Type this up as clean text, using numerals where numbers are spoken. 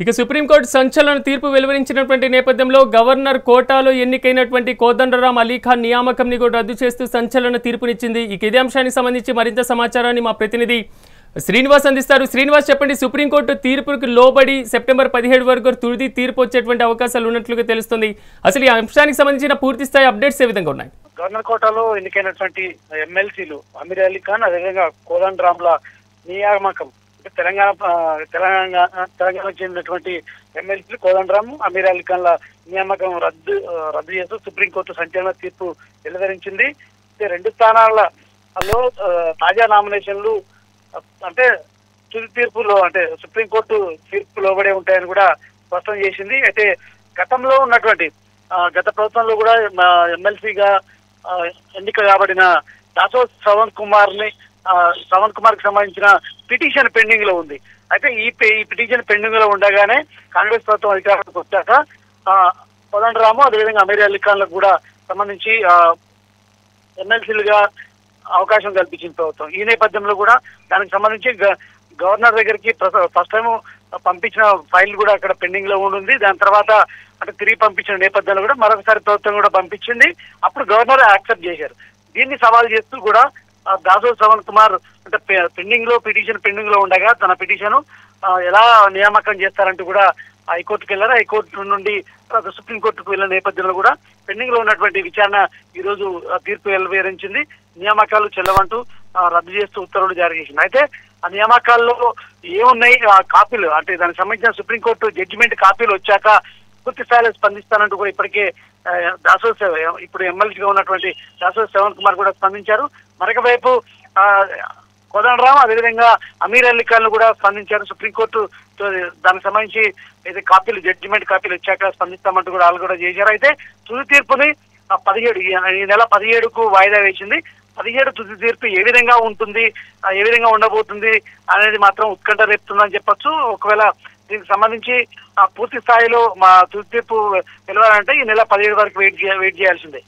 ఇక సుప్రీంకోర్టు సంచలన తీర్పు వెలువరించినటువంటి నేపథ్యంలో గవర్నర్ కోటాలో ఎన్నికైనటువంటి కోదండరాం అలీఖాన్ నియామకంని కూడా రద్దు చేస్తూ సంచలన తీర్పునిచ్చింది. ఇక ఇదే అంశానికి సంబంధించి మరింత సమాచారాన్ని మా ప్రతినిధి శ్రీనివాస్ అందిస్తారు. శ్రీనివాస్, చెప్పండి, సుప్రీంకోర్టు తీర్పుకు లోబడి సెప్టెంబర్ 17 వరకు తుది తీర్పు వచ్చేటువంటి అవకాశాలు ఉన్నట్లుగా తెలుస్తుంది. అసలు ఈ అంశానికి సంబంధించిన పూర్తి స్థాయి అప్డేట్స్ ఏ విధంగా ఉన్నాయి? గవర్నర్ కోటాలో ఎన్నికైనటువంటి ఎమ్మెల్సీలు అమీర్ అలీ ఖాన్, అదేవిధంగా కోదండరాంల నియామకం తెలంగాణకు చెందినటువంటి ఎమ్మెల్సీలు కోదండరాం, అమీర్ అలీ ఖాన్ల నియామకం రద్దు చేస్తూ సుప్రీంకోర్టు సంచలన తీర్పు వెలువరించింది. రెండు స్థానాలలో తాజా నామినేషన్లు అంటే తుది తీర్పులో అంటే సుప్రీంకోర్టు తీర్పు లోబడే ఉంటాయని కూడా స్పష్టం చేసింది. అయితే గతంలో ఉన్నటువంటి గత ప్రభుత్వంలో కూడా ఎమ్మెల్సీగా ఎన్నిక కాబడిన దాసోత్ శ్రవణ్ కుమార్ కి సంబంధించిన పిటిషన్ పెండింగ్ లో ఉంది. అయితే ఈ పిటిషన్ పెండింగ్ లో ఉండగానే కాంగ్రెస్ ప్రభుత్వం అధికారంలోకి వచ్చాక కోదండరాము, అదేవిధంగా అమీర్ అలీ ఖాన్లకు కూడా సంబంధించి ఎమ్మెల్సీలుగా అవకాశం కల్పించింది ప్రభుత్వం. ఈ నేపథ్యంలో కూడా దానికి సంబంధించి గవర్నర్ దగ్గరికి ఫస్ట్ టైం పంపించిన ఫైల్ కూడా అక్కడ పెండింగ్ లో ఉంది. దాని తర్వాత అంటే తిరిగి పంపించిన నేపథ్యంలో కూడా మరొకసారి ప్రభుత్వం కూడా పంపించింది. అప్పుడు గవర్నర్ యాక్సెప్ట్ చేశారు. దీన్ని సవాల్ చేస్తూ కూడా దాసోత్ శ్రవణ్ కుమార్ అంటే పిటిషన్ పెండింగ్ లో ఉండగా తన పిటిషన్ ఎలా నియామకం చేస్తారంటూ కూడా హైకోర్టుకు వెళ్ళారు. హైకోర్టు నుండి సుప్రీంకోర్టుకు వెళ్ళిన నేపథ్యంలో కూడా పెండింగ్ లో ఉన్నటువంటి విచారణ ఈ రోజు తీర్పు వెలువరించింది. నియామకాలు చెల్లవంటూ రద్దు చేస్తూ ఉత్తర్వులు జారీ చేసింది. అయితే ఆ నియామకాల్లో ఏమున్నాయి కాపీలు అంటే దానికి సంబంధించిన సుప్రీంకోర్టు జడ్జిమెంట్ కాపీలు వచ్చాక పూర్తి స్థాయిలో స్పందిస్తానంటూ కూడా ఇప్పటికే ఇప్పుడు ఎమ్మెల్సీగా ఉన్నటువంటి దాసోత్ శ్రవణ్ కుమార్ కూడా స్పందించారు. మరొక వైపు కోదండరాం, అదేవిధంగా అమీర్ అలీ ఖాన్ కూడా స్పందించారు. సుప్రీంకోర్టు దానికి సంబంధించి అయితే కాపీలు జడ్జిమెంట్ కాపీలు వచ్చాక స్పందిస్తామంటూ కూడా వాళ్ళు కూడా చేశారు. అయితే తుది తీర్పుని 17 ఈ నెల 17కు వాయిదా వేసింది. 17 తుది తీర్పు ఏ విధంగా ఉంటుంది, ఏ విధంగా ఉండబోతుంది అనేది మాత్రం ఉత్కంఠ రేపుతుందని చెప్పొచ్చు. ఒకవేళ దీనికి సంబంధించి పూర్తి స్థాయిలో మా తుది తీర్పు వెలవాలంటే ఈ నెల 17 వరకు వెయిట్ చేయాల్సిందే.